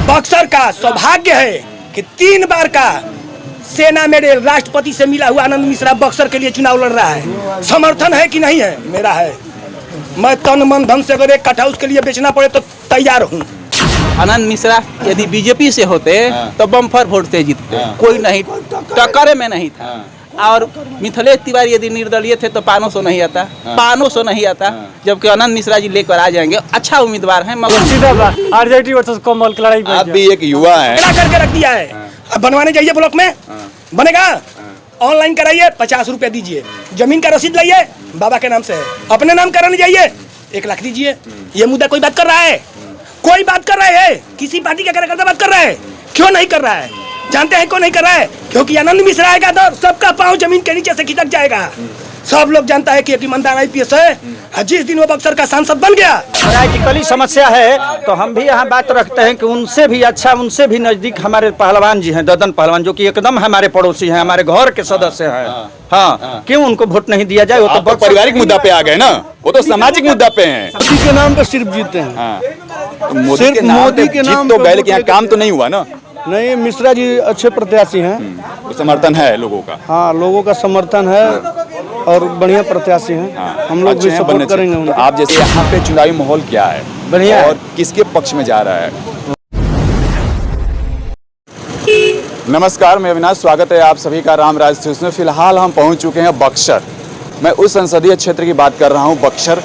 बक्सर का सौभाग्य है कि 3 बार का सेना मेडल राष्ट्रपति से मिला हुआ आनंद मिश्रा बक्सर के लिए चुनाव लड़ रहा है। समर्थन है कि नहीं है? मेरा है। मैं तन मन धन से अगर एक कट्ठा उसके लिए बेचना पड़े तो तैयार हूँ। आनंद मिश्रा यदि बीजेपी से होते तो बम्पर वोट से जीतते, कोई नहीं टक्कर में नहीं था। और मिथिलेश तिवारी यदि निर्दलीय थे तो 500 नहीं आता, 500 नहीं आता, जबकि आनंद मिश्रा जी लेकर आ जाएंगे। अच्छा उम्मीदवार है, मगर आरजेडी वर्सेस कमल की लड़ाई। आप भी एक युवा है, करके रख दिया है। अब बनवाने जाइए ब्लॉक में, बनेगा। ऑनलाइन कराइए, 50 रुपए दीजिए। जमीन का रसीद लाइए, बाबा के नाम से है। अपने नाम कराने जाइए, 1 लाख दीजिए। ये मुद्दा कोई बात कर रहा है? कोई बात कर रहा है? किसी पार्टी का कार्यकर्ता बात कर रहा है? क्यों नहीं कर रहा है? जानते हैं क्यों नहीं कर रहा है? क्योंकि आनंद मिश्रा आएगा तो सबका पांव जमीन के नीचे से खिसक जाएगा। सब लोग जानता है कि एक ईमानदार आईपीएस है। जिस दिन वो बक्सर का सांसद बन गया, पॉलिटिकली समस्या है तो हम भी यहाँ बात रखते हैं कि उनसे भी अच्छा, उनसे भी नजदीक हमारे पहलवान जी हैं, ददन पहलवान, जो कि एकदम हमारे पड़ोसी हैं, हमारे घर के सदस्य हैं। हाँ, क्यों उनको वोट नहीं दिया जाए? वो तो पारिवारिक मुद्दा पे आ गए ना, वो तो सामाजिक मुद्दा पे हैं। मोदी के नाम पे सिर्फ जीते हैं। सिर्फ मोदी के नाम तो गए, लेकिन काम तो नहीं हुआ ना। नहीं, मिश्रा जी अच्छे प्रत्याशी हैं। तो समर्थन है लोगों का। हाँ, लोगों का समर्थन है और बढ़िया प्रत्याशी हैं। हम लोग भी सपोर्ट करेंगे उनको। आप जैसे यहाँ पे चुनावी माहौल क्या है, बढ़िया और किसके पक्ष में जा रहा है? नमस्कार, मैं अविनाश, स्वागत है आप सभी का रामराज न्यूज़ में। फिलहाल हम पहुँच चुके हैं बक्सर। मैं उस संसदीय क्षेत्र की बात कर रहा हूँ, बक्सर,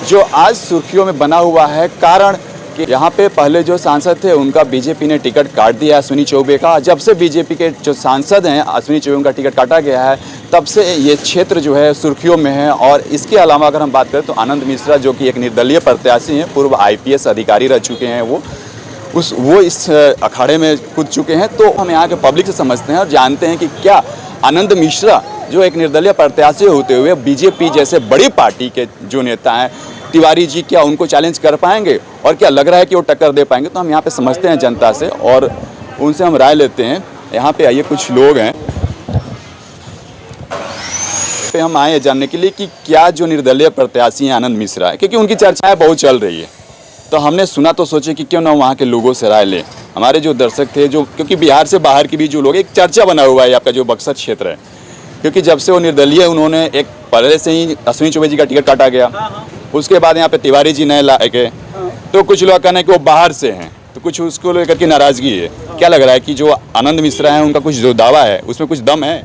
जो आज सुर्खियों में बना हुआ है। कारण कि यहाँ पे पहले जो सांसद थे उनका बीजेपी ने टिकट काट दिया, अश्विनी चौबे का। जब से बीजेपी के जो सांसद हैं, अश्विनी चौबे का टिकट काटा गया है, तब से ये क्षेत्र जो है सुर्खियों में है। और इसके अलावा अगर हम बात करें तो आनंद मिश्रा, जो कि एक निर्दलीय प्रत्याशी हैं, पूर्व आईपीएस अधिकारी रह चुके हैं, वो इस अखाड़े में कूद चुके हैं। तो हम यहाँ के पब्लिक से समझते हैं और जानते हैं कि क्या आनंद मिश्रा, जो एक निर्दलीय प्रत्याशी होते हुए बीजेपी जैसे बड़ी पार्टी के जो नेता हैं, तिवारी जी, क्या उनको चैलेंज कर पाएंगे और क्या लग रहा है कि वो टक्कर दे पाएंगे? तो हम यहाँ पे समझते हैं जनता से और उनसे हम राय लेते हैं। यहाँ पे आइए, कुछ लोग हैं, पे हम आए जानने के लिए कि क्या जो निर्दलीय प्रत्याशी हैं आनंद मिश्रा है, क्योंकि उनकी चर्चाएं बहुत चल रही है। तो हमने सुना तो सोचे कि क्यों ना वहाँ के लोगों से राय लें। हमारे जो दर्शक थे, जो क्योंकि बिहार से बाहर के भी जो लोग, एक चर्चा बना हुआ है आपका जो बक्सर क्षेत्र है, क्योंकि जब से वो निर्दलीय, उन्होंने एक पहले से ही अश्विनी चौबे जी का टिकट काटा गया, उसके बाद यहाँ पे तिवारी जी नए लाए गए। तो कुछ लोग कहना है कि वो बाहर से हैं, तो कुछ उसको लेकर के नाराजगी है। क्या लग रहा है कि जो आनंद मिश्रा है, उनका कुछ जो दावा है उसमें कुछ दम है?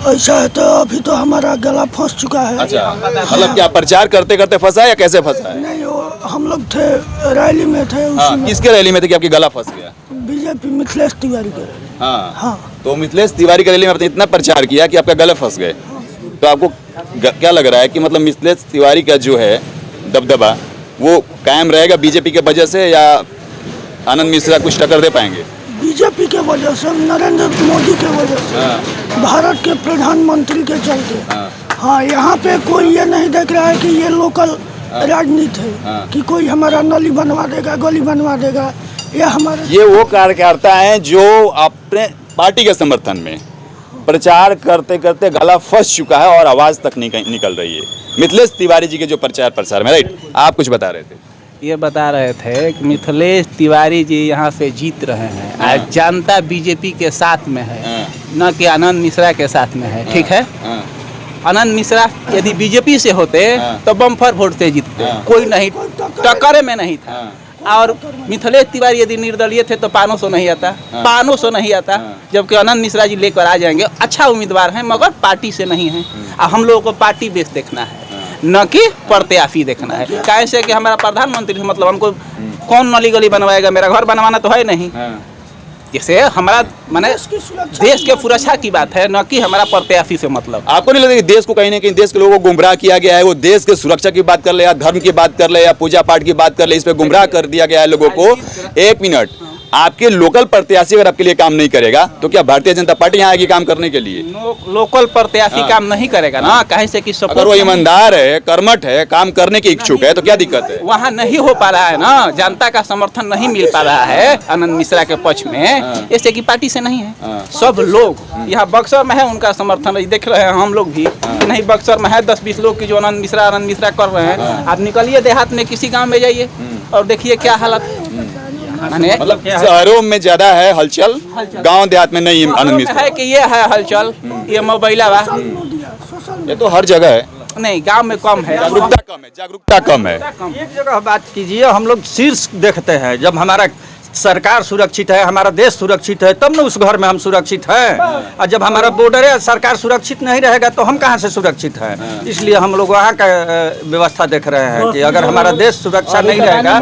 ऐसा है तो अभी तो हमारा गला फंस चुका है। अच्छा, मतलब क्या प्रचार करते करते फंसा है या कैसे फंसा है? नहीं, वो हम लोग थे, रैली में थे। हाँ, किसके रैली में थे कि आपकी गला फंस गया? बीजेपी मिथिलेश तिवारी के रैली। हाँ, तो मिथिलेश तिवारी के रैली में आपने इतना प्रचार किया कि आपका गला फंस गए। तो आपको क्या लग रहा है कि मतलब मिथिलेश तिवारी का जो है दबदबा, वो कायम रहेगा बीजेपी के वजह से, या आनंद मिश्रा कुछ टक्कर दे पाएंगे? बीजेपी के वजह से, नरेंद्र मोदी के वजह से, भारत के प्रधानमंत्री के चलते। हाँ, यहाँ पे कोई ये नहीं देख रहा है कि ये लोकल राजनीति है, कि कोई हमारा नली बनवा देगा, गली बनवा देगा, या हमारे। ये वो कार्यकर्ता हैं जो अपने पार्टी के समर्थन में प्रचार करते करते गला फंस चुका है और आवाज तक निकल रही है। मिथिलेश तिवारी जी के जो प्रचार में, राइट, आप कुछ बता रहे थे? ये बता रहे थे कि मिथिलेश तिवारी जी यहाँ से जीत रहे हैं। आज जनता बीजेपी के साथ में है, न कि आनंद मिश्रा के साथ में है। ठीक है, आनंद मिश्रा यदि बीजेपी से होते तो बम्पर वोट से जीतते, कोई नहीं टक्कर में नहीं था। और मिथिलेश तिवारी यदि निर्दलीय थे तो 500 नहीं आता, 500 नहीं आता, जबकि आनंद मिश्रा जी लेकर आ जाएंगे। अच्छा उम्मीदवार हैं, मगर पार्टी से नहीं है। हम लोगों को पार्टी बेस देखना है, न कि प्रत्याशी देखना है। कैसे कि हमारा प्रधानमंत्री से मतलब, हमको कौन नली गली बनवाएगा? मेरा घर बनवाना तो है नहीं। जैसे हमारा माने देश के सुरक्षा की बात है, न कि हमारा प्रत्याशी से मतलब। आपको नहीं लगता कि देश को कहीं ना कहीं, देश के लोगों को गुमराह किया गया है? वो देश के सुरक्षा की बात कर ले, या धर्म की बात कर ले, या पूजा पाठ की बात कर ले, इस पे गुमराह कर दिया गया है लोगों को। 1 मिनट, आपके लोकल प्रत्याशी अगर आपके लिए काम नहीं करेगा तो क्या भारतीय जनता पार्टी यहाँ आएगी काम करने के लिए? लोकल प्रत्याशी काम नहीं करेगा ना, कहीं से कि अगर वो ईमानदार है, कर्मठ है, काम करने की इच्छुक है, तो क्या दिक्कत है? वहाँ नहीं हो पा रहा है ना, जनता का समर्थन नहीं मिल पा रहा है आनंद मिश्रा के पक्ष में, इससे कि पार्टी से नहीं है। सब लोग यहाँ बक्सर में है, उनका समर्थन देख रहे हैं हम लोग भी। नहीं, बक्सर में है 10-20 लोग की जो आनंद मिश्रा कर रहे हैं। आप निकलिए देहात में, किसी गाँव में जाइए और देखिए क्या हालत है। माने मतलब शहरों में ज्यादा है हलचल, गांव देहात में नहीं आनंद मिश्रा है कि ये है हलचल, ये मोबाइला बा ये तो हर जगह है। नहीं, गांव में कम है। जागरूकता कम है। एक जगह बात कीजिए, हम लोग शीर्ष देखते हैं। जब हमारा सरकार सुरक्षित है, हमारा देश सुरक्षित है, तब न उस घर में हम सुरक्षित हैं। और जब हमारा बॉर्डर है, सरकार सुरक्षित नहीं रहेगा तो हम कहाँ से सुरक्षित हैं? इसलिए हम लोग वहाँ का व्यवस्था देख रहे हैं कि अगर हमारा देश सुरक्षा नहीं रहेगा।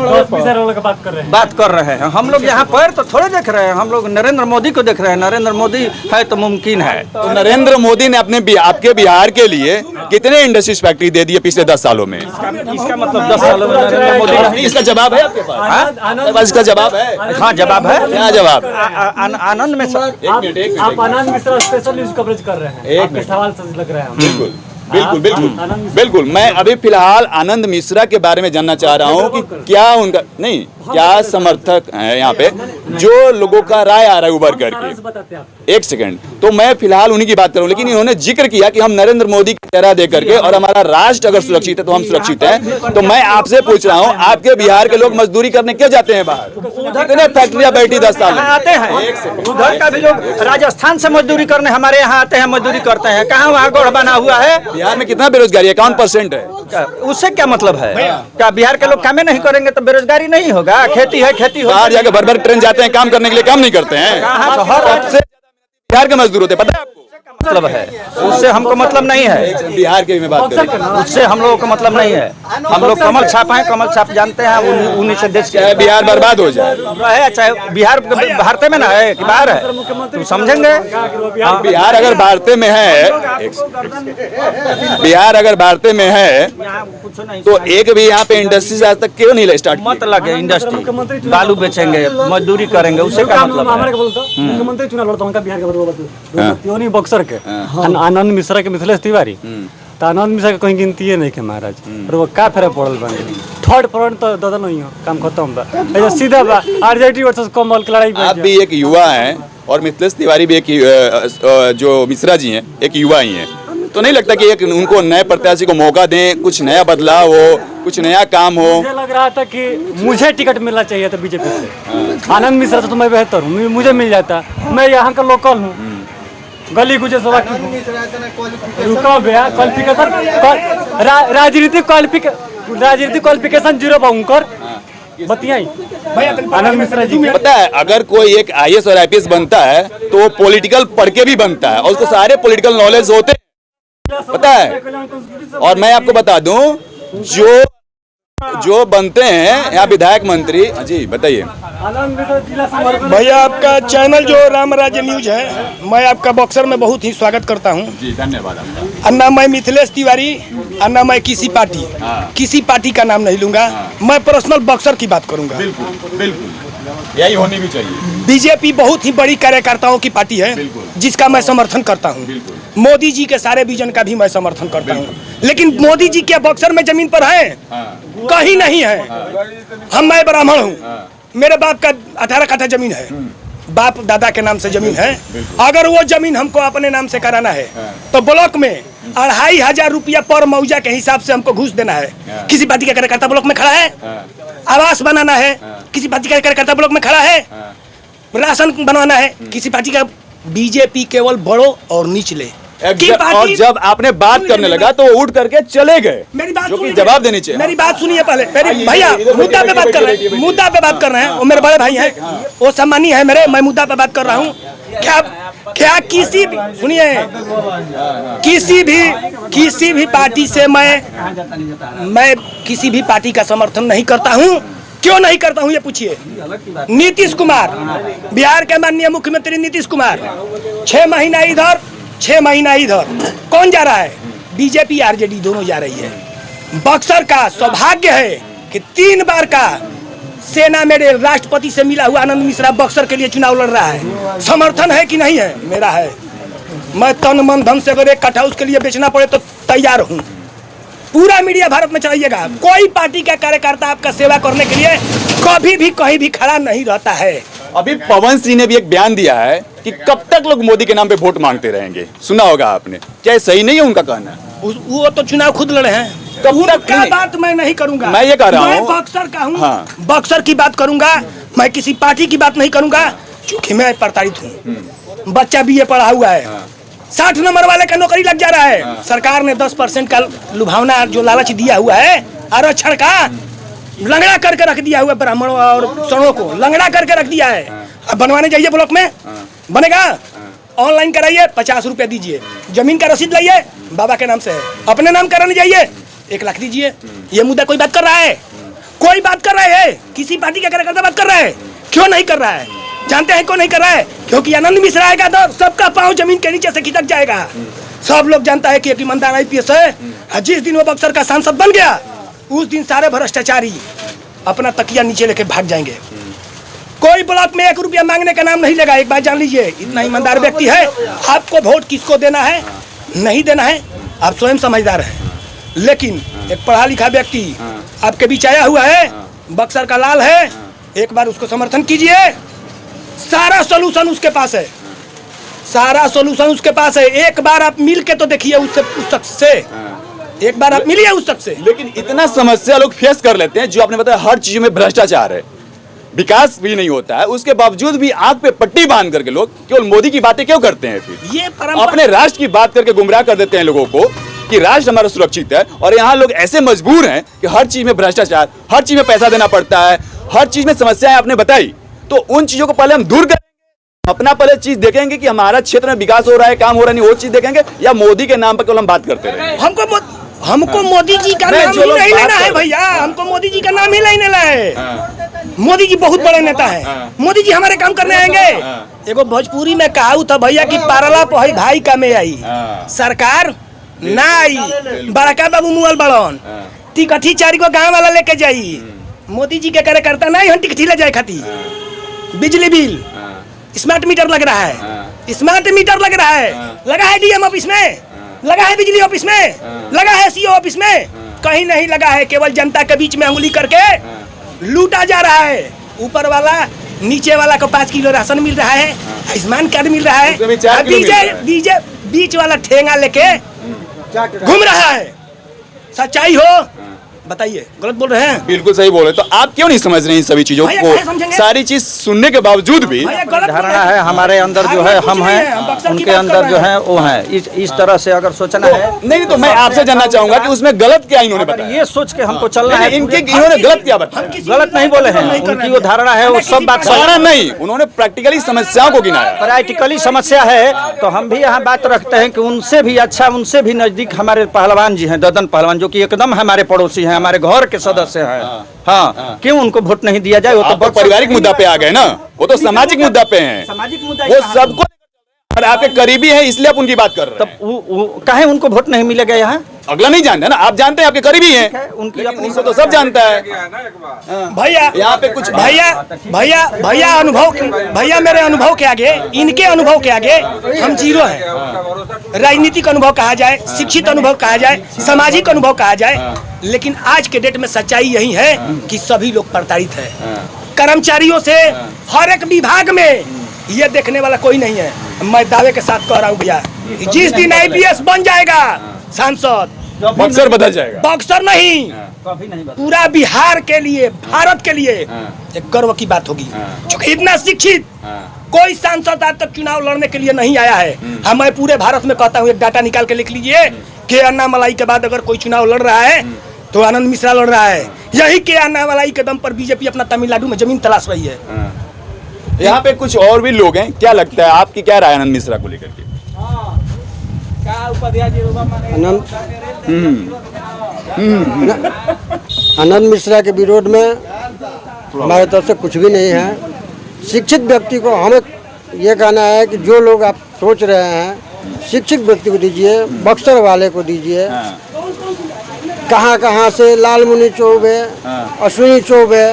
बात कर रहे हैं हम लोग यहाँ पर, तो थोड़े देख रहे हैं हम लोग नरेंद्र मोदी को देख रहे हैं। नरेंद्र मोदी है तो मुमकिन है। तो नरेंद्र मोदी ने अपने आपके बिहार के लिए कितने इंडस्ट्रीज फैक्ट्री दे दिए पिछले 10 सालों में? इसका मतलब 10 सालों में नरेंद्र मोदी, इसका जवाब है आपके पास? इसका जवाब है? हाँ जवाब है। क्या जवाब? आनंद में आप आनंद मिश्रा स्पेशल न्यूज कवरेज कर रहे हैं, आपके सवाल से लग रहे हैं। बिल्कुल बिल्कुल बिल्कुल बिल्कुल। मैं अभी फिलहाल आनंद मिश्रा के बारे में जानना चाह रहा हूँ कि क्या उनका नहीं क्या समर्थक है यहाँ पे जो लोगों का राय आ रहा है उभर करके। एक सेकंड, तो मैं फिलहाल उन्हीं की बात करूँ, लेकिन इन्होंने जिक्र किया कि हम नरेंद्र मोदी की चेहरा दे करके और हमारा राष्ट्र अगर सुरक्षित है तो हम सुरक्षित हैं। तो मैं आपसे पूछ रहा हूँ, आपके बिहार के लोग मजदूरी करने क्यों जाते हैं बाहर? कितने फैक्ट्रियां बैठी 10 साल आते हैं, उधर का भी लोग राजस्थान से मजदूरी करने हमारे यहाँ आते हैं, मजदूरी करते हैं। कहाँ वहाँ गढ़ बना हुआ है? बिहार में कितना बेरोजगारी है? 51% है। उससे क्या मतलब है? क्या बिहार के लोग कामें नहीं करेंगे तो बेरोजगारी नहीं होगा? खेती है, खेती होगा। बाहर जाकर भर ट्रेन जाते हैं काम करने के लिए, काम नहीं करते हैं। सबसे बिहार के मजदूर होते हैं, पता है आपको? मतलब है उससे हमको मतलब नहीं है। बिहार के में बात करें, उससे हम लोगों को मतलब नहीं है। हम लोग कमल छाप हैं, कमल छाप जानते हैं। उन्हीं से देश चाहे बिहार बर्बाद हो जाए, है, चाहे बिहार भारत में ना है कि बाहर है, तो समझेंगे। बिहार अगर भारत में है, बिहार अगर भारत में है तो एक भी यहाँ पे इंडस्ट्रीज आज तक क्यों नहीं स्टार्ट? मत लगे इंडस्ट्री, बालू बेचेंगे, मजदूरी करेंगे, उससे क्या मतलब है? मुख्यमंत्री चुनाव लड़ता हूँ बिहार के बक्सर के आनंद मिश्रा के मिथिलेश तिवारी, तो आनंद मिश्रा के कहीं गिनती नहीं के महाराज। और वो का फेरे पड़ल बने थर्ड फ्रंट तो दादा नहीं हो, काम खत्म बा। ऐसा सीधा बा आरजेडी वर्सेस कमल की लड़ाई। आप भी एक युवा हैं और मिथिलेश तिवारी भी एक जो मिश्रा जी हैं एक युवा ही हैं, तो नहीं लगता कि एक उनको नए प्रत्याशी को मौका दें, कुछ नया बदलाव हो, कुछ नया काम हो? मुझे लग रहा था कि मुझे टिकट मिलना चाहिए था बीजेपी से। आनंद मिश्रा से तो मैं बेहतर हूँ, मुझे मिल जाता। मैं यहाँ का लोकल हूँ, गली गुजर सभा रुका भैया। क्वालिफिकेशन राजनीतिक क्वालिफिकेशन जीरो बाउंकर बतियाई आनंद मिश्रा जी। पता है अगर कोई एक IAS और IPS बनता है तो वो पॉलिटिकल पढ़ के भी बनता है और उसको सारे पॉलिटिकल नॉलेज होते हैं, पता है। और मैं आपको बता दूं जो बनते हैं यहाँ विधायक मंत्री। जी बताइए भैया, आपका चैनल जो राम राज्य न्यूज है, मैं आपका बक्सर में बहुत ही स्वागत करता हूँ। जी धन्यवाद आपका। ना मैं मिथिलेश तिवारी और ना मैं किसी पार्टी का नाम नहीं लूंगा। मैं पर्सनल बक्सर की बात करूंगा। बिल्कुल बिल्कुल, यही होनी भी चाहिए। बीजेपी बहुत ही बड़ी कार्यकर्ताओं की पार्टी है जिसका मैं समर्थन करता हूँ। मोदी जी के सारे विजन का भी मैं समर्थन करता हूँ, लेकिन मोदी जी क्या बक्सर में जमीन पर है? कहीं नहीं है। मैं ब्राह्मण हूँ, मेरे बाप का 18 कट्ठा जमीन है, बाप दादा के नाम से जमीन है। अगर वो जमीन हमको अपने नाम से कराना है तो ब्लॉक में 2500 रुपया पर मौजा के हिसाब से हमको घूस देना है। किसी पार्टी का कार्यकर्ता ब्लॉक में खड़ा है, आवास बनाना है, किसी पार्टी का कार्यकर्ता ब्लॉक में खड़ा है, राशन बनवाना है, किसी पार्टी का। बीजेपी केवल बड़ो और निचले और जब आपने बात करने लगा तो उठ करके चले गए। मेरी बात जो कि सुनिए, जवाब देनी चाहिए। मेरी बात सुनिए पहले। मेरी भैया मुद्दा पे बात कर रहे हैं, मुद्दा पे बात कर रहे हैं। वो मेरे बड़े भाई हैं, वो सम्मानी है मेरे। मैं मुद्दा पे बात कर रहा हूँ। क्या किसी भी सुनिए, किसी भी पार्टी से मैं किसी भी पार्टी का समर्थन नहीं करता हूँ। क्यों नहीं करता हूँ ये पूछिए। नीतीश कुमार, बिहार के माननीय मुख्यमंत्री नीतीश कुमार, 6 महीना इधर 6 महीना इधर, कौन जा रहा है? बीजेपी आरजेडी दोनों जा रही है। बक्सर का सौभाग्य है कि 3 बार का सेना मेडल राष्ट्रपति से मिला हुआ आनंद मिश्रा बक्सर के लिए चुनाव लड़ रहा है। समर्थन है कि नहीं है? मेरा है। मैं तन मन धन से अगर 1 कट्ठा उसके लिए बेचना पड़े तो तैयार हूँ। पूरा मीडिया भारत में चलाइएगा। कोई पार्टी का कार्यकर्ता आपका सेवा करने के लिए कभी भी कहीं भी खड़ा नहीं रहता है। अभी पवन सिंह ने भी एक बयान दिया है कि कब तक लोग मोदी के नाम पे वोट मांगते रहेंगे। सुना होगा आपने, क्या सही नहीं है उनका कहना? वो तो चुनाव खुद लड़े हैं। कब तक क्या बात मैं नहीं करूंगा। मैं ये कह रहा हूँ, बक्सर का हूँ। हाँ। बक्सर की बात करूंगा। मैं किसी पार्टी की बात नहीं करूंगा, क्योंकि मैं प्रताड़ित हूँ। बच्चा बीए पढ़ा हुआ है, 60 नंबर वाले का नौकरी लग जा रहा है। सरकार ने 10% का लुभावना जो लालच दिया हुआ है, आरक्षण का लंगड़ा करके रख दिया हुआ, ब्राह्मणों और सवर्णों को लंगड़ा करके रख दिया है। अब बनवाने जाइए ब्लॉक में, बनेगा, ऑनलाइन कराइए, 50 रुपए दीजिए, जमीन का रसीद लाइए, बाबा के नाम से है, अपने नाम कराने जाइए, 1 लाख दीजिए। ये मुद्दा कोई बात कर रहा है? कोई बात कर रहा है? किसी पार्टी का कार्यकर्ता बात कर रहा है? क्यों नहीं कर रहा है? जानते हैं क्यों नहीं कर रहा है? क्योंकि आनंद मिश्रा आएगा तो सबका पाँव जमीन के नीचे से खिसक जाएगा। सब लोग जानता है कि एक ईमानदार IPS है। जिस दिन वो बक्सर का सांसद बन गया, उस दिन सारे भ्रष्टाचारी अपना तकिया नीचे लेके भाग जाएंगे। कोई ब्लॉक में 1 रुपया मांगने का नाम नहीं लेगा। एक बात जान लीजिए, इतना ईमानदार व्यक्ति है। आपको वोट किसको देना है, नहीं देना है, आप स्वयं समझदार हैं। लेकिन एक पढ़ा लिखा व्यक्ति आपके बीच आया हुआ है, बक्सर का लाल है, एक बार उसको समर्थन कीजिए। सारा सोल्यूशन उसके पास है, सारा सोल्यूशन उसके पास है। एक बार आप मिल के तो देखिए उससे, उस शख्स से एक बार आप मिलिए उस शख्स से। लेकिन इतना समस्या लोग फेस कर लेते हैं, जो आपने बताया हर चीज में भ्रष्टाचार है, विकास भी नहीं होता है, उसके बावजूद भी आंख पे पट्टी बांध करके लोग केवल मोदी की बातें क्यों करते हैं? फिर ये परंपरा अपने राष्ट्र की बात करके गुमराह कर देते हैं लोगों को कि राष्ट्र हमारा सुरक्षित है, और यहाँ लोग ऐसे मजबूर हैं कि हर चीज में भ्रष्टाचार, हर चीज में पैसा देना पड़ता है, हर चीज में समस्याएं आपने बताई। तो उन चीजों को पहले हम दूर करेंगे, अपना पहले चीज देखेंगे कि हमारा क्षेत्र में विकास हो रहा है, काम हो रहा है, नहीं, वो चीज देखेंगे, या मोदी के नाम पर केवल हम बात करते रहेंगे? हमको मोदी जी का नाम ही नहीं लेना है भैया, हमको मोदी जी का नाम ही नहीं लेना है। मोदी जी बहुत बड़े नेता हैं, मोदी जी हमारे काम करने आएंगे। एगो भोजपुरी में कहा था भैया कि पारला पहई भाई का में आई, सरकार ना आई, बड़का बाबू मुगल बड़न टिकठी 4 गो गाँव वाला लेके जाई। मोदी जी के कार्यकर्ता नहीं हम टिकठी ले जाए खाती। बिजली बिल स्मार्ट मीटर लग रहा है, स्मार्ट मीटर लग रहा है, लगा है DM ऑफिस में, लगा है बिजली ऑफिस में, लगा है CO ऑफिस में, कहीं नहीं लगा है। केवल जनता के बीच में उंगली करके लूटा जा रहा है। ऊपर वाला नीचे वाला को 5 किलो राशन मिल रहा है, आयुष्मान कार्ड मिल रहा है, डीजे बीच वाला ठेंगा लेके घूम रहा है। सच्चाई हो बताइए, गलत बोल रहे हैं? बिल्कुल सही बोल रहे। तो आप क्यों नहीं समझ रहे इन सभी चीजों को? सारी चीज सुनने के बावजूद भी धारणा है हमारे अंदर जो है, हम हैं, उनके अंदर जो है वो है। इस तरह से अगर सोचना है, नहीं तो मैं आपसे जानना चाहूंगा कि उसमें गलत क्या इन्होंने बताया? ये सोच के हमको चलना है। इन्होंने गलत क्या बताया? गलत नहीं बोले हैं, उनकी वो धारणा है, वो सब बात धारणा नहीं, उन्होंने प्रैक्टिकली समस्याओं को गिनाया। प्रैक्टिकली समस्या है तो हम भी यहाँ बात रखते हैं कि उनसे भी अच्छा, उनसे भी नजदीक हमारे पहलवान जी हैं, ददन पहलवान, जो कि एकदम हमारे पड़ोसी हैं, हमारे घर के सदस्य हैं। हाँ, क्यों उनको वोट नहीं दिया जाए? वो तो पारिवारिक मुद्दा पे आ गए ना, वो तो सामाजिक मुद्दा पे हैं, सामाजिक मुद्दा वो सबको, और आपके करीबी हैं इसलिए आप उनकी बात कर रहे हैं। तब काहे उनको वोट नहीं मिलेगा? यहाँ अगला नहीं जानता ना, आप जानते हैं, आपके करीबी हैं, उनकी अपनी उनको तो सब जानता है। भैया यहाँ पे कुछ भैया अनुभव, भैया मेरे अनुभव के आगे, इनके अनुभव के आगे हम जीरो हैं। राजनीतिक अनुभव कहा जाए, शिक्षित अनुभव कहा जाए, सामाजिक अनुभव कहा जाए, लेकिन आज के डेट में सच्चाई यही है कि सभी लोग प्रताड़ित हैं। कर्मचारियों से हर एक विभाग में ये देखने वाला कोई नहीं है। मैं दावे के साथ कह रहा हूँ भैया, जिस दिन IPS बन जाएगा सांसद, बक्सर बदल जाएगा। बक्सर नहीं, पूरा बिहार के लिए, भारत के लिए एक गर्व की बात होगी। क्योंकि इतना शिक्षित कोई सांसद आज तक चुनाव लड़ने के लिए नहीं आया है। मैं पूरे भारत में कहता हूँ, एक डाटा निकाल के लिख लीजिए कि अन्नामलाई के बाद अगर कोई चुनाव लड़ रहा है तो आनंद मिश्रा लड़ रहा है। यही के अन्नामलाई के दम पर बीजेपी अपना तमिलनाडु में जमीन तलाश रही है। यहाँ पे कुछ और भी लोग हैं, क्या लगता है आपकी क्या राय आनंद मिश्रा को लेकर के? आनंद मिश्रा के विरोध में हमारे तरफ से कुछ भी नहीं है। शिक्षित व्यक्ति को हमें ये कहना है कि जो लोग आप सोच रहे हैं, शिक्षित व्यक्ति को दीजिए, बक्सर वाले को दीजिए। कहाँ कहाँ से लालमुनि चौबे, अश्विनी चौबे,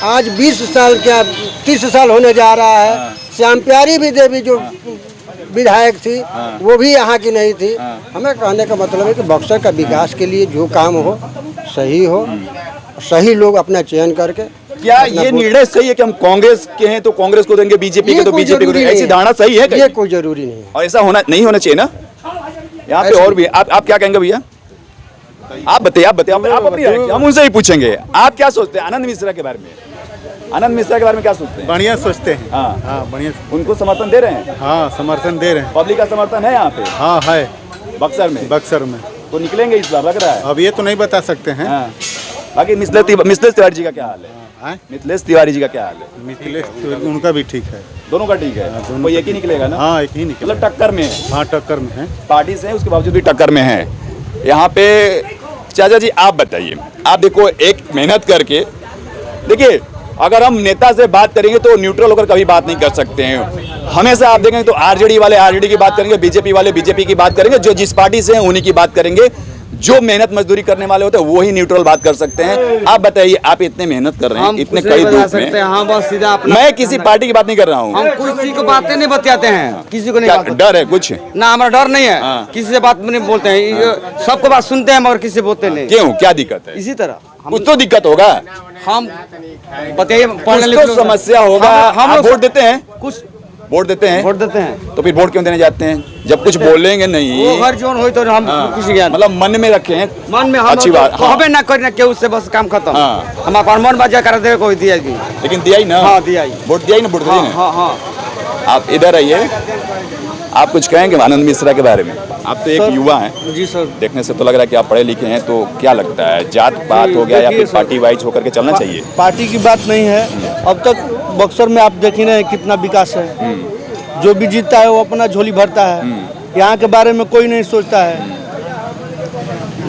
आज 20 साल क्या 30 साल होने जा रहा है। श्याम प्यारी भी देवी जो विधायक थी, वो भी यहाँ की नहीं थी। हमें कहने का मतलब है कि बक्सर का विकास के लिए जो काम हो, सही हो, सही लोग अपना चयन करके। क्या ये निर्णय सही है कि हम कांग्रेस के हैं तो कांग्रेस को देंगे, बीजेपी के तो बीजेपी को देंगे, ऐसी धारणा सही है? ये कोई जरूरी नहीं है, और ऐसा होना नहीं होना चाहिए ना। यहाँ पे और भी आप क्या कहेंगे भैया? आप बताइए, आप अपनी राय, हम उनसे ही पूछेंगे। आप क्या सोचते हैं आनंद मिश्रा के बारे में? आनंद मिश्रा के बारे में क्या सोचते हैं? बढ़िया सोचते हैं। हाँ हाँ बढ़िया। उनको समर्थन दे रहे हैं? हाँ समर्थन दे रहे हैं। पब्लिक का समर्थन है यहाँ पे हाँ है बक्सर में? बक्सर में। तो निकलेंगे इस बार लग रहा है। अब ये तो नहीं बता सकते हैं। हाँ। बाकी मिथिलेश तिवारी जी का क्या हाल है? हाँ? मिथिलेश तिवारी जी का क्या हाल है? मिथिलेश उनका भी ठीक है। दोनों का ठीक है, कोई एक ही निकलेगा ना? हाँ एक ही निकला। मतलब टक्कर में है, हाँ टक्कर में है। पार्टी से है उसके बावजूद भी टक्कर में है यहाँ पे। चाचा जी आप बताइए, आप देखो एक मेहनत करके, देखिए अगर हम नेता से बात करेंगे तो न्यूट्रल होकर कभी बात नहीं कर सकते हैं। हमेशा आप देखेंगे तो आरजेडी वाले आरजेडी की बात करेंगे, बीजेपी वाले बीजेपी की बात करेंगे, जो जिस पार्टी से हैं उन्हीं की बात करेंगे। जो मेहनत मजदूरी करने वाले होते हैं वो ही न्यूट्रल बात कर सकते हैं। आप बताइए, आप इतने मेहनत कर रहे हैं, इतने कई धूप में। हाँ बस सीधा अपना। मैं किसी पार्टी की बात नहीं कर रहा हूँ। हम किसी को बातें नहीं बताते हैं, किसी को नहीं क्या बात- डर है कुछ? ना हमारा डर नहीं है। हाँ। किसी से बात नहीं बोलते हैं, ये सबको बात सुनते हैं मगर किसी से बोलते नहीं। क्यों, क्या दिक्कत है? इसी तरह कुछ तो दिक्कत होगा, हम बताइए कुछ तो समस्या होगा। हम आप लोग वोट देते हैं? कुछ वोट देते हैं वोट देते हैं तो फिर वोट क्यों देने जाते हैं जब कुछ बोलेंगे नहीं? वो हर जोन हो तो हम किसी ज्ञान मतलब मन में रखे हैं। मन में हम अच्छी बात, हाँ। कहबे ना करना केहू से बस काम खत्म। हाँ। हम अपन मन बाजा कर दे कोई दिया जी। लेकिन दिया ही ना? हाँ दिया ही। वोट दिया ही ना? वोट दिया हाँ ही ना? हाँ हाँ। आप इधर आइए, आप कुछ कहेंगे आनंद मिश्रा के बारे में? आप तो एक युवा हैं, जी सर। देखने से तो लग रहा है कि आप पढ़े लिखे हैं, तो क्या लगता है जात पात हो गया या देखिए फिर पार्टी वाइज होकर के चलना चाहिए? पार्टी की बात नहीं है। अब तक बक्सर में आप देख ही रहे हैं कितना विकास है। जो भी जीतता है वो अपना झोली भरता है, यहाँ के बारे में कोई नहीं सोचता है।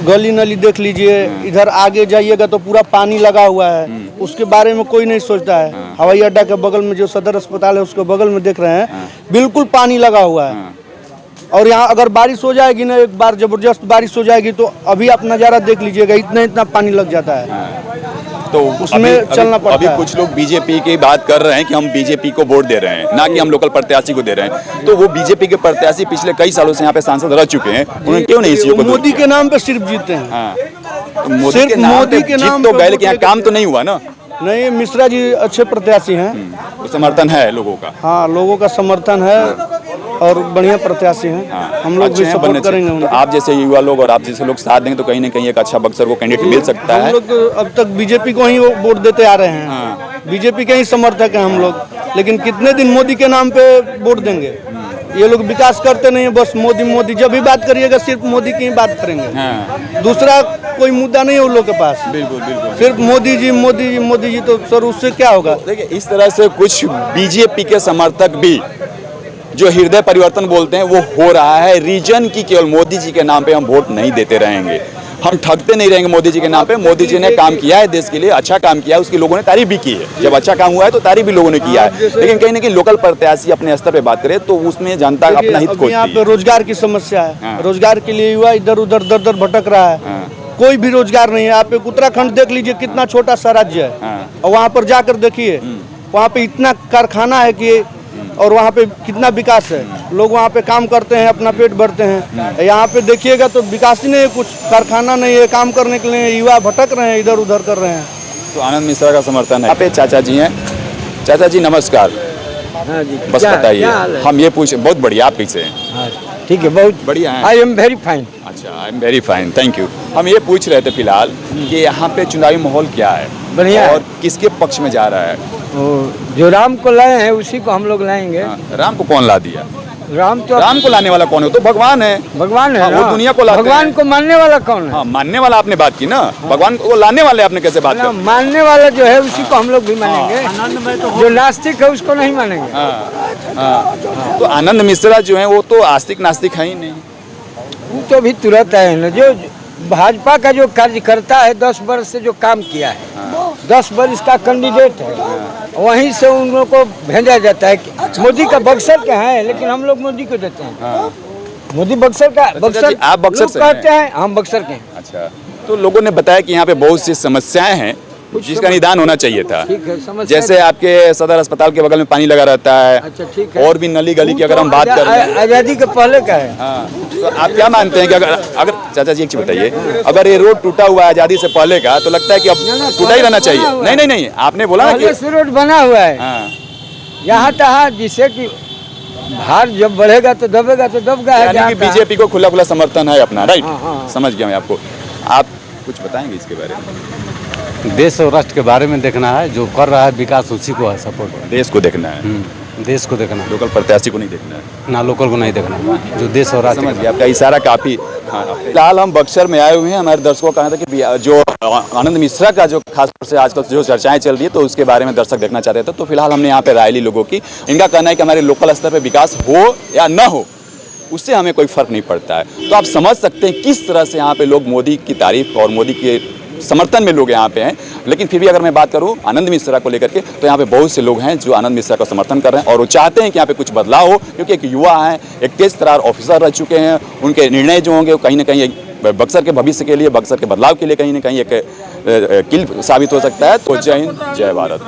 गली नली देख लीजिए, इधर आगे जाइएगा तो पूरा पानी लगा हुआ है, उसके बारे में कोई नहीं सोचता है। हवाई अड्डा के बगल में जो सदर अस्पताल है उसके बगल में देख रहे हैं बिल्कुल पानी लगा हुआ है। और यहाँ अगर बारिश हो जाएगी ना, एक बार जबरदस्त बारिश हो जाएगी तो अभी आप नज़ारा देख लीजिएगा, इतना इतना पानी लग जाता है। तो उसमें चलना पड़ता अभी है। कुछ लोग बीजेपी की बात कर रहे हैं कि हम बीजेपी को वोट दे रहे हैं, ना कि हम लोकल प्रत्याशी को दे रहे हैं। तो वो बीजेपी के प्रत्याशी पिछले कई सालों से यहाँ पे सांसद रह चुके हैं, उन्होंने क्यों नहीं इसी को मोदी के नाम पे सिर्फ जीते हैं। हाँ, तो मोदी सिर्फ के नाम मोदी पे के जीत नाम तो पे गए, वोट लेकिन यहाँ लेके- काम तो नहीं हुआ ना। नहीं, मिश्रा जी अच्छे प्रत्याशी हैं। तो समर्थन है लोगों का। हाँ लोगों का समर्थन है और बढ़िया प्रत्याशी हैं। हम लोग अच्छे भी हैं, सपोर्ट बनने चाहिए। करेंगे तो उनको। आप जैसे युवा लोग और आप जैसे लोग साथ देंगे तो कहीं ना कहीं एक अच्छा बक्सर को कैंडिडेट मिल सकता हम है। लोग तो अब तक बीजेपी को ही वोट देते आ रहे हैं। बीजेपी के ही समर्थक हैं हम लोग, लेकिन कितने दिन मोदी के नाम पे वोट देंगे? ये लोग विकास करते नहीं है, बस मोदी मोदी। जब भी बात करिएगा सिर्फ मोदी की ही बात करेंगे, दूसरा कोई मुद्दा नहीं है उन लोग के पास। बिल्कुल बिल्कुल। सिर्फ मोदी जी मोदी जी मोदी जी। तो सर उससे क्या होगा? देखिए इस तरह से कुछ बीजेपी के समर्थक भी जो हृदय परिवर्तन बोलते हैं वो हो रहा है। रीजन की केवल मोदी जी के नाम पे हम वोट नहीं देते रहेंगे, हम ठगते नहीं रहेंगे मोदी जी के नाम पे। मोदी जी ने काम किया है देश के लिए, अच्छा काम किया है, उसकी लोगों ने तारीफ भी की है। जब अच्छा काम हुआ है तो तारीफ भी लोगों ने किया है। लेकिन कहीं ना कहीं लोकल प्रत्याशी अपने स्तर पे बात करे तो उसमें जनता अपना हित अभी यहाँ खोजती पे है। रोजगार की समस्या है। हाँ। रोजगार के लिए युवा इधर उधर दर दर भटक रहा है। कोई भी रोजगार नहीं है। आप एक उत्तराखंड देख लीजिए, कितना छोटा सा राज्य है, और वहाँ पर जाकर देखिए, वहाँ पे इतना कारखाना है कि, और वहाँ पे कितना विकास है। लोग वहाँ पे काम करते हैं, अपना पेट भरते हैं। यहाँ पे देखिएगा तो विकास ही नहीं है, कुछ कारखाना नहीं है, काम करने के लिए युवा भटक रहे हैं, इधर उधर कर रहे हैं। तो आनंद मिश्रा का समर्थन है। यहाँ पे चाचा जी हैं। चाचा जी नमस्कार। हाँ जी। बस बताइए, हम ये पूछे, बहुत बढ़िया, आप कैसे हैं? हाँ, ठीक है, बहुत बढ़िया हैं। I am very fine. अच्छा, I am very fine, thank you. हम ये पूछ रहे थे फिलहाल कि यहाँ पे चुनावी माहौल क्या है, बढ़िया है। और किसके पक्ष में जा रहा है? जो राम को लाए हैं उसी को हम लोग लाएंगे। हाँ, राम को कौन ला दिया? राम तो राम को लाने वाला कौन है? तो भगवान है। भगवान है हाँ, वो ना। दुनिया को लाते भगवान हैं। को मानने वाला कौन है? हाँ, मानने वाला आपने बात की ना, भगवान को लाने वाले आपने कैसे बात ना, की? मानने वाला जो है उसी को हम लोग भी मानेंगे। जो नास्तिक है उसको नहीं मानेंगे। तो आनंद मिश्रा जो है वो तो आस्तिक नास्तिक है ही नहीं। वो तो भी तुरंत है ना, जो भाजपा का जो कार्यकर्ता है 10 वर्ष से जो काम किया है, 10 वर्ष का कैंडिडेट है, वहीं से उन लोगों को भेजा जाता है कि मोदी का बक्सर का है, लेकिन हम लोग मोदी को देते हैं। मोदी बक्सर का, बक्सर आप बक्सर लोग से कहते हैं, हम बक्सर के हैं। अच्छा, तो लोगों ने बताया कि यहाँ पे बहुत सी समस्याएं हैं जिसका निदान होना चाहिए था। ठीक है, समस्या- जैसे आपके सदर अस्पताल के बगल में पानी लगा रहता है। अच्छा, ठीक है। और भी नली गली की अगर हम बात कर रहे हैं, आजादी के पहले का है। हाँ, तो आप क्या मानते हैं कि अगर चाचा जी एक चीज बताइए, अगर ये रोड टूटा हुआ है आजादी से पहले का, तो लगता है कि अब टूटा ही रहना चाहिए? नहीं नहीं नहीं, आपने बोला ना पहले कि से रोड बना हुआ है, हाँ, यहाँ तहाँ, जिससे कि भार जब बढ़ेगा तो दबेगा, तो दबगा है। यानी जहाँ कि तहाँ। बीजेपी को खुला खुला समर्थन है अपना, राइट? हाँ, हाँ। समझ गया मैं आपको। आप कुछ बताएंगे इसके बारे में? देश और राष्ट्र के बारे में देखना है, जो कर रहा है विकास उसी को है सपोर्ट। देश को देखना है, देश को देखना है, लोकल प्रत्याशी को नहीं देखना है। ना लोकल को नहीं देखना है, जो देश और राष्ट्र समझ गया, आपका इशारा काफी। हाँ, फिलहाल हम बक्सर में आए हुए हैं। हमारे दर्शकों का कहना था कि जो आनंद मिश्रा का जो खासतौर से आजकल जो चर्चाएं चल रही है तो उसके बारे में दर्शक देखना चाहते थे। तो फिलहाल हमने यहाँ पे राय ली लोगों की। इनका कहना है कि हमारे लोकल स्तर पर विकास हो या न हो उससे हमें कोई फर्क नहीं पड़ता है। तो आप समझ सकते हैं किस तरह से यहाँ पे लोग मोदी की तारीफ और मोदी के समर्थन में लोग यहाँ पे हैं। लेकिन फिर भी अगर मैं बात करूँ आनंद मिश्रा को लेकर के तो यहाँ पे बहुत से लोग हैं जो आनंद मिश्रा का समर्थन कर रहे हैं और वो चाहते हैं कि यहाँ पे कुछ बदलाव हो, क्योंकि एक युवा हैं, एक तेज तर्रार ऑफिसर रह चुके हैं। उनके निर्णय जो होंगे वो कहीं ना कहीं बक्सर के भविष्य के लिए, बक्सर के बदलाव के लिए कहीं ना कहीं एक किल साबित हो सकता है। तो जय हिंद, जय भारत।